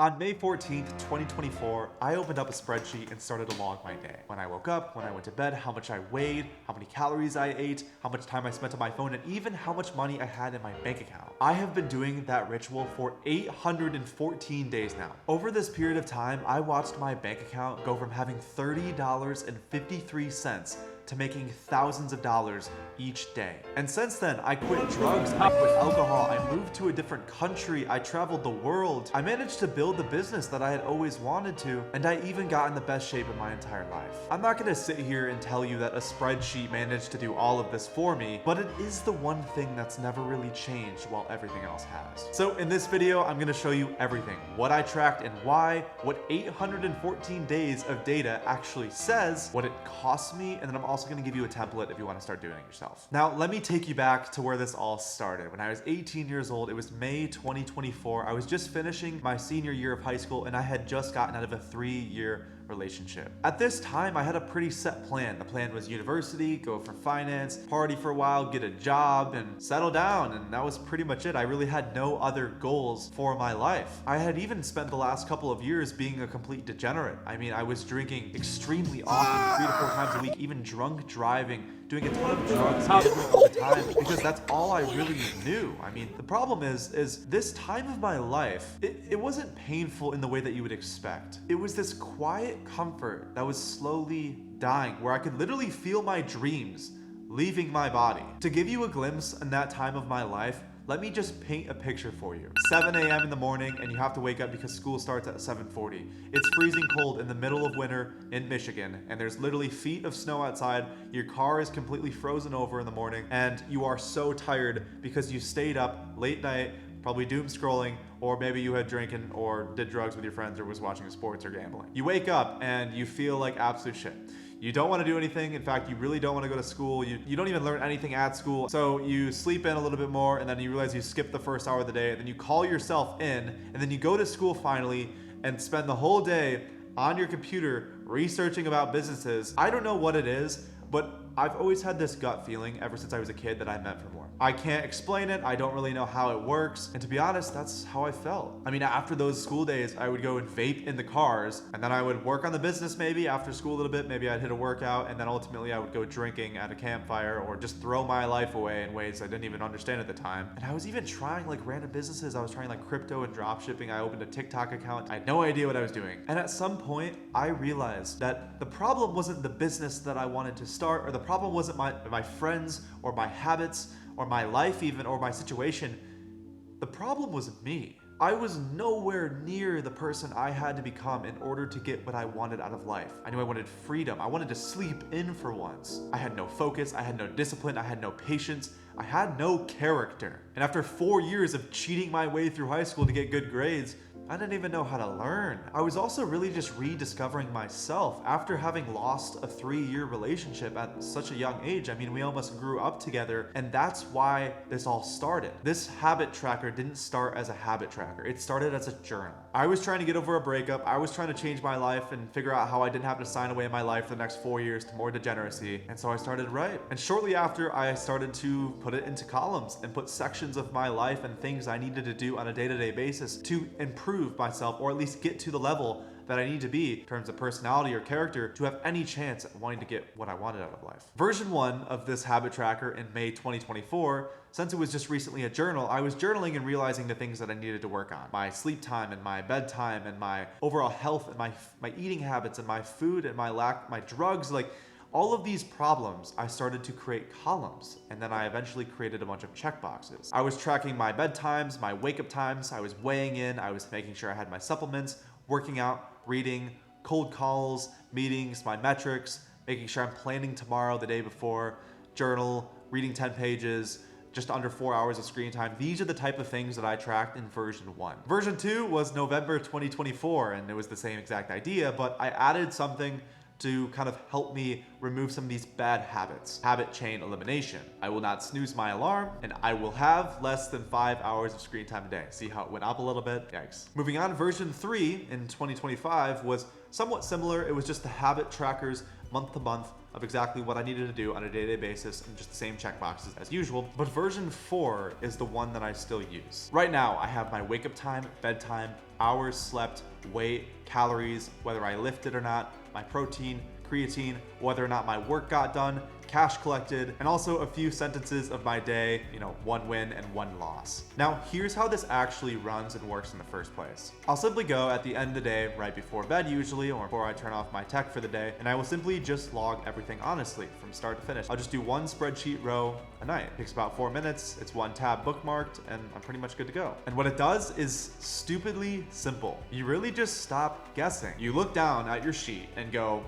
On May 14th, 2024, I opened up a spreadsheet and started to log my day. When I woke up, when I went to bed, how much I weighed, how many calories I ate, how much time I spent on my phone, and even how much money I had in my bank account. I have been doing that ritual for 814 days now. Over this period of time, I watched my bank account go from having $30.53 to making thousands of dollars each day. And since then, I quit drugs, I quit alcohol, I moved to a different country, I traveled the world. I managed to build the business that I had always wanted to, and I even got in the best shape of my entire life. I'm not gonna sit here and tell you that a spreadsheet managed to do all of this for me, but it is the one thing that's never really changed while everything else has. So in this video, I'm gonna show you everything, what I tracked and why, what 814 days of data actually says, what it cost me, and then I'm also gonna give you a template if you wanna start doing it yourself. Now, let me take you back to where this all started. When I was 18 years old, it was May 2024. I was just finishing my senior year of high school and I had just gotten out of a 3-year relationship. At this time, I had a pretty set plan. The plan was university, go for finance, party for a while, get a job, and settle down, and that was pretty much it. I really had no other goals for my life. I had even spent the last couple of years being a complete degenerate. I mean, I was drinking extremely often, 3 to 4 times a week, even drunk driving, doing a ton of drugs, gambling all the time, because that's all I really knew. I mean, the problem is this time of my life, it wasn't painful in the way that you would expect. It was this quiet comfort that was slowly dying, where I could literally feel my dreams leaving my body. To give you a glimpse in that time of my life, let me just paint a picture for you. 7 a.m. in the morning, and you have to wake up because school starts at 7:40. It's freezing cold in the middle of winter in Michigan, and there's literally feet of snow outside. Your car is completely frozen over in the morning, and you are so tired because you stayed up late night, probably doom scrolling, or maybe you had drinking or did drugs with your friends or was watching sports or gambling. You wake up and you feel like absolute shit. You don't want to do anything. In fact, you really don't want to go to school. You don't even learn anything at school. So you sleep in a little bit more, and then you realize you skipped the first hour of the day, and then you call yourself in, and then you go to school finally and spend the whole day on your computer researching about businesses. I don't know what it is, but I've always had this gut feeling ever since I was a kid that I meant for more. I can't explain it. I don't really know how it works. And to be honest, that's how I felt. I mean, after those school days, I would go and vape in the cars, and then I would work on the business maybe after school a little bit. Maybe I'd hit a workout, and then ultimately I would go drinking at a campfire or just throw my life away in ways I didn't even understand at the time. And I was even trying like random businesses. I was trying like crypto and drop shipping. I opened a TikTok account. I had no idea what I was doing. And at some point, I realized that the problem wasn't the business that I wanted to start, or the problem wasn't my friends or my habits or my life even, or my situation. The problem was me. I was nowhere near the person I had to become in order to get what I wanted out of life. I knew I wanted freedom. I wanted to sleep in for once. I had no focus, I had no discipline, I had no patience, I had no character. And after 4 years of cheating my way through high school to get good grades, I didn't even know how to learn. I was also really just rediscovering myself after having lost a 3-year relationship at such a young age. I mean, we almost grew up together, and that's why this all started. This habit tracker didn't start as a habit tracker. It started as a journal. I was trying to get over a breakup. I was trying to change my life and figure out how I didn't have to sign away my life for the next 4 years to more degeneracy. And so I started to write. And shortly after, I started to put it into columns and put sections of my life and things I needed to do on a day-to-day basis to improve myself, or at least get to the level that I need to be in terms of personality or character to have any chance at wanting to get what I wanted out of life. Version 1 of this habit tracker in May 2024, since it was just recently a journal, I was journaling and realizing the things that I needed to work on. My sleep time and my bedtime and my overall health and my eating habits and my food and my drugs, like all of these problems, I started to create columns, and then I eventually created a bunch of checkboxes. I was tracking my bedtimes, my wake-up times, I was weighing in, I was making sure I had my supplements, working out, reading, cold calls, meetings, my metrics, making sure I'm planning tomorrow the day before, journal, reading 10 pages, just under 4 hours of screen time. These are the type of things that I tracked in version 1. Version 2 was November 2024, and it was the same exact idea, but I added something to kind of help me remove some of these bad habits. Habit chain elimination. I will not snooze my alarm, and I will have less than 5 hours of screen time a day. See how it went up a little bit? Yikes. Moving on, version 3 in 2025 was somewhat similar. It was just the habit trackers month to month of exactly what I needed to do on a day-to-day basis and just the same checkboxes as usual. But version 4 is the one that I still use. Right now, I have my wake up time, bedtime, hours slept, weight, calories, whether I lifted or not, my protein, creatine, whether or not my work got done, cash collected, and also a few sentences of my day, one win and one loss. Now, here's how this actually runs and works in the first place. I'll simply go at the end of the day, right before bed usually, or before I turn off my tech for the day, and I will simply just log everything honestly from start to finish. I'll just do one spreadsheet row a night. It takes about 4 minutes, it's one tab bookmarked, and I'm pretty much good to go. And what it does is stupidly simple. You really just stop guessing. You look down at your sheet and go,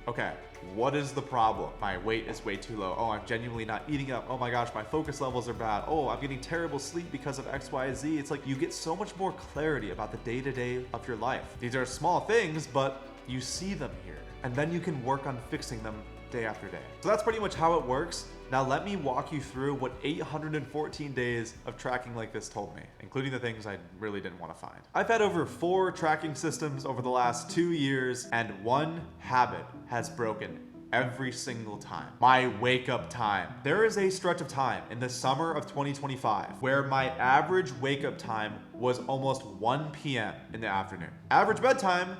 okay, what is the problem? My weight is way too low. Oh, I'm genuinely not eating up. Oh my gosh, my focus levels are bad. Oh, I'm getting terrible sleep because of X, Y, Z. It's like you get so much more clarity about the day-to-day of your life. These are small things, but you see them here. And then you can work on fixing them day after day. So that's pretty much how it works. Now let me walk you through what 814 days of tracking like this told me, including the things I really didn't want to find. I've had over 4 tracking systems over the last 2 years, and one habit has broken every single time. My wake up time. There is a stretch of time in the summer of 2025 where my average wake up time was almost 1 p.m. in the afternoon. Average bedtime,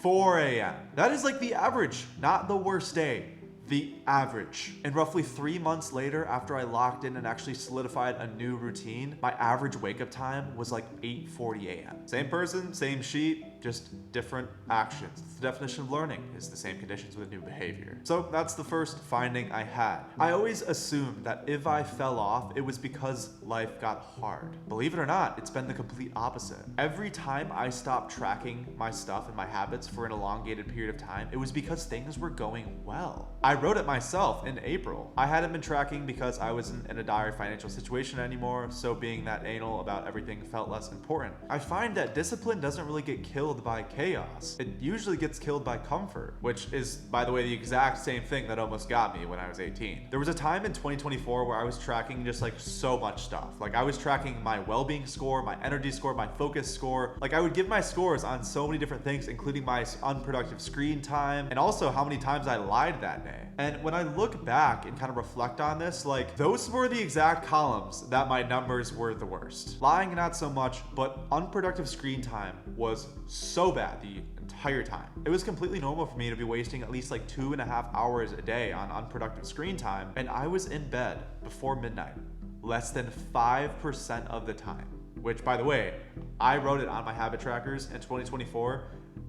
4 a.m. That is like the average, not the worst day. The average. And roughly 3 months later, after I locked in and actually solidified a new routine, my average wake up time was like 8:40 a.m. Same person, same sheet, just different actions. The definition of learning is the same conditions with new behavior. So that's the first finding I had. I always assumed that if I fell off, it was because life got hard. Believe it or not, it's been the complete opposite. Every time I stopped tracking my stuff and my habits for an elongated period of time, it was because things were going well. I wrote it myself in April. I hadn't been tracking because I wasn't in a dire financial situation anymore, so being that anal about everything felt less important. I find that discipline doesn't really get killed by chaos. It usually gets killed by comfort, which is, by the way, the exact same thing that almost got me when I was 18. There was a time in 2024 where I was tracking just like so much stuff. Like I was tracking my well-being score, my energy score, my focus score. Like I would give my scores on so many different things, including my unproductive screen time and also how many times I lied that day. And when I look back and kind of reflect on this, like those were the exact columns that my numbers were the worst. Lying, not so much, but unproductive screen time was so bad the entire time. It was completely normal for me to be wasting at least like 2.5 hours a day on unproductive screen time, and I was in bed before midnight less than 5% of the time. Which, by the way, I wrote it on my habit trackers in 2024.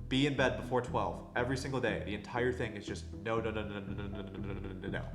Be in bed before 12 every single day. The entire thing is just no.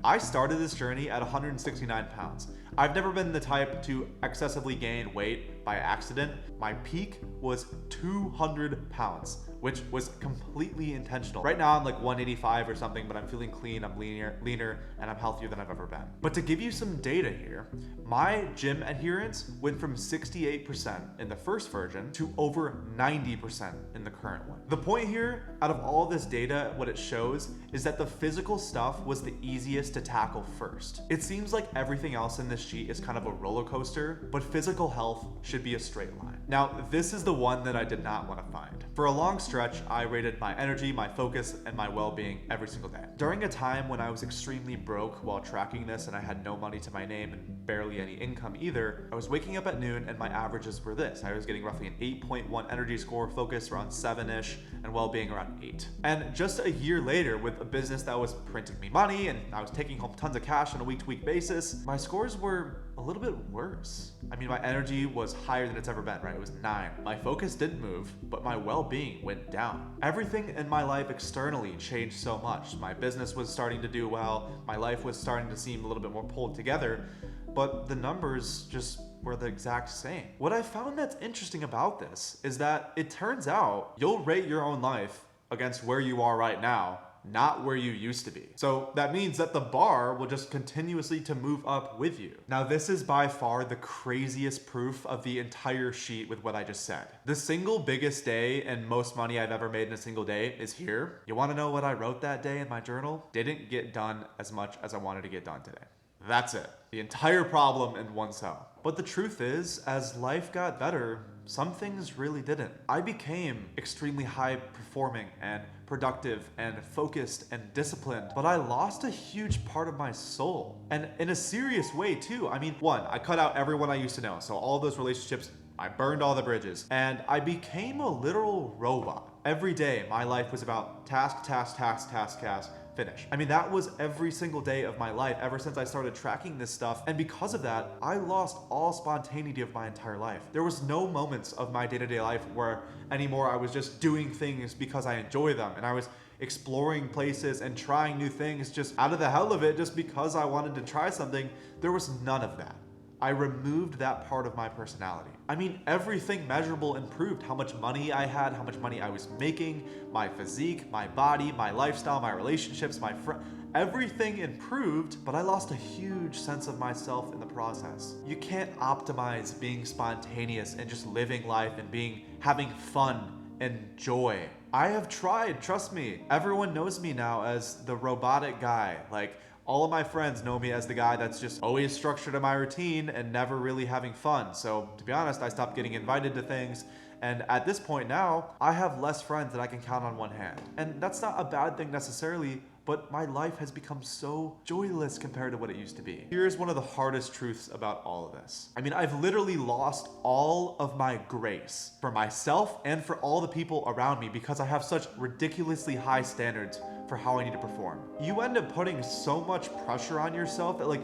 I started this journey at 169 pounds. I've never been the type to excessively gain weight by accident. My peak was 200 pounds, which was completely intentional. Right now I'm like 185 or something, but I'm feeling clean, I'm leaner, and I'm healthier than I've ever been. But to give you some data here, my gym adherence went from 68% in the first version to over 90% in the current one. The point here, out of all this data, what it shows is that the physical stuff was the easiest to tackle first. It seems like everything else in this sheet is kind of a roller coaster, but physical health should be a straight line. Now, this is the one that I did not want to find. For a long stretch, I rated my energy, my focus, and my well-being every single day. During a time when I was extremely broke while tracking this and I had no money to my name and barely any income either, I was waking up at noon and my averages were this. I was getting roughly an 8.1 energy score, focus around 7-ish, and well-being around 8. And just a year later, with a business that was printing me money and I was taking home tons of cash on a week-to-week basis, my scores were a little bit worse. I mean, my energy was higher than it's ever been, right? It was 9. My focus didn't move, but my well-being went down. Everything in my life externally changed so much. My business was starting to do well. My life was starting to seem a little bit more pulled together, but the numbers just were the exact same. What I found that's interesting about this is that it turns out you'll rate your own life against where you are right now, not where you used to be. So that means that the bar will just continuously to move up with you. Now, this is by far the craziest proof of the entire sheet with what I just said. The single biggest day and most money I've ever made in a single day is here. You want to know what I wrote that day in my journal? Didn't get done as much as I wanted to get done today. That's it. The entire problem in one cell. But the truth is, as life got better, some things really didn't. I became extremely high performing and productive and focused and disciplined, but I lost a huge part of my soul. And in a serious way too. I mean, one, I cut out everyone I used to know. So all those relationships, I burned all the bridges, and I became a literal robot. Every day, my life was about task, task, task, task, task, finish. I mean, that was every single day of my life ever since I started tracking this stuff. And because of that, I lost all spontaneity of my entire life. There was no moments of my day-to-day life where anymore I was just doing things because I enjoy them. And I was exploring places and trying new things just out of the hell of it, just because I wanted to try something. There was none of that. I removed that part of my personality. I mean, everything measurable improved. How much money I had, how much money I was making, my physique, my body, my lifestyle, my relationships, my friend. Everything improved, but I lost a huge sense of myself in the process. You can't optimize being spontaneous and just living life and having fun and joy. I have tried, trust me. Everyone knows me now as the robotic guy. Like, all of my friends know me as the guy that's just always structured in my routine and never really having fun. So to be honest, I stopped getting invited to things. And at this point now, I have less friends that I can count on one hand. And that's not a bad thing necessarily, but my life has become so joyless compared to what it used to be. Here's one of the hardest truths about all of this. I mean, I've literally lost all of my grace for myself and for all the people around me because I have such ridiculously high standards for how I need to perform. You end up putting so much pressure on yourself that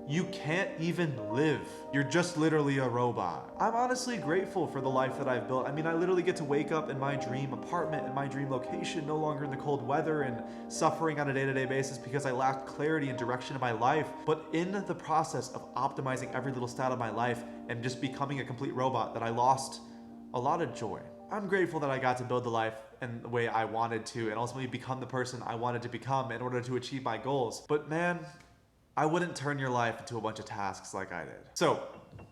you can't even live. You're just literally a robot. I'm honestly grateful for the life that I've built. I mean, I literally get to wake up in my dream apartment, in my dream location, no longer in the cold weather and suffering on a day-to-day basis because I lacked clarity and direction in my life. But in the process of optimizing every little stat of my life and just becoming a complete robot, that I lost a lot of joy. I'm grateful that I got to build the life in the way I wanted to and ultimately become the person I wanted to become in order to achieve my goals. But man, I wouldn't turn your life into a bunch of tasks like I did. So,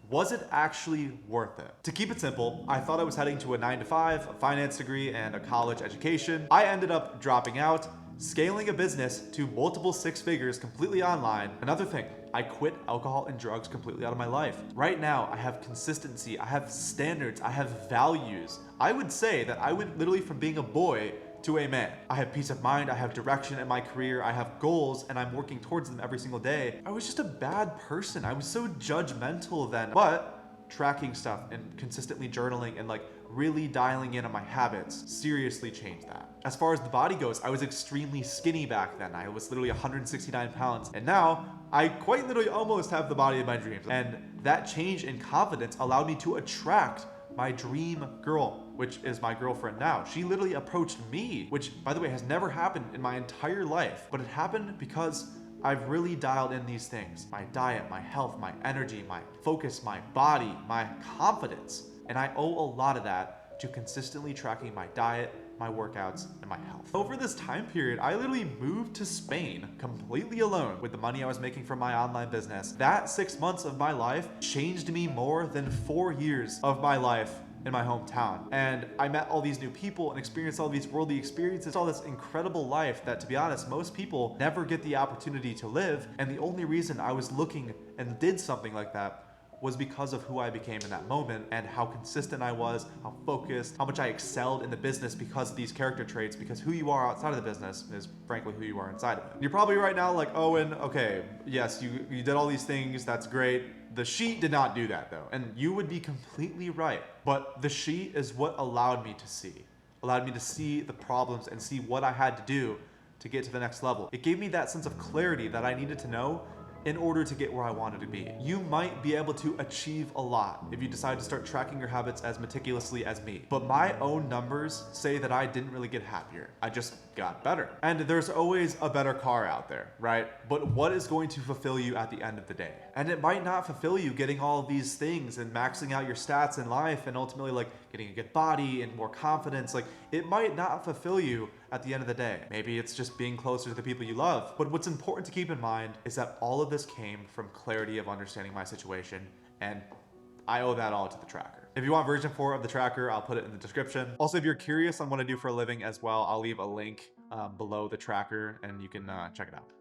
was it actually worth it? To keep it simple, I thought I was heading to a 9-to-5, a finance degree, and a college education. I ended up dropping out, scaling a business to multiple six figures completely online. Another thing, I quit alcohol and drugs completely out of my life. Right now, I have consistency, I have standards, I have values. I would say that I went literally from being a boy to a man. I have peace of mind, I have direction in my career, I have goals, and I'm working towards them every single day. I was just a bad person. I was so judgmental then. But tracking stuff and consistently journaling and really dialing in on my habits seriously changed that. As far as the body goes, I was extremely skinny back then. I was literally 169 pounds. And now I quite literally almost have the body of my dreams. And that change in confidence allowed me to attract my dream girl, which is my girlfriend now. She literally approached me, which by the way has never happened in my entire life, but it happened because I've really dialed in these things: my diet, my health, my energy, my focus, my body, my confidence. And I owe a lot of that to consistently tracking my diet, my workouts, and my health. Over this time period, I literally moved to Spain completely alone with the money I was making from my online business. That 6 months of my life changed me more than 4 years of my life in my hometown. And I met all these new people and experienced all these worldly experiences, all this incredible life that, to be honest, most people never get the opportunity to live. And the only reason I was looking and did something like that was because of who I became in that moment and how consistent I was, how focused, how much I excelled in the business because of these character traits, because who you are outside of the business is frankly who you are inside of it. You're probably right now like, Owen, okay, yes, you did all these things, that's great. The sheet did not do that though. And you would be completely right. But the sheet is what allowed me to see the problems and see what I had to do to get to the next level. It gave me that sense of clarity that I needed to know in order to get where I wanted to be. You might be able to achieve a lot if you decide to start tracking your habits as meticulously as me. But my own numbers say that I didn't really get happier. I just got better. And there's always a better car out there, right? But what is going to fulfill you at the end of the day? And it might not fulfill you getting all of these things and maxing out your stats in life and ultimately getting a good body and more confidence. It might not fulfill you at the end of the day. Maybe it's just being closer to the people you love. But what's important to keep in mind is that all of this came from clarity of understanding my situation, and I owe that all to the tracker. If you want version 4 of the tracker, I'll put it in the description. Also, if you're curious on what I do for a living as well, I'll leave a link below the tracker and you can check it out.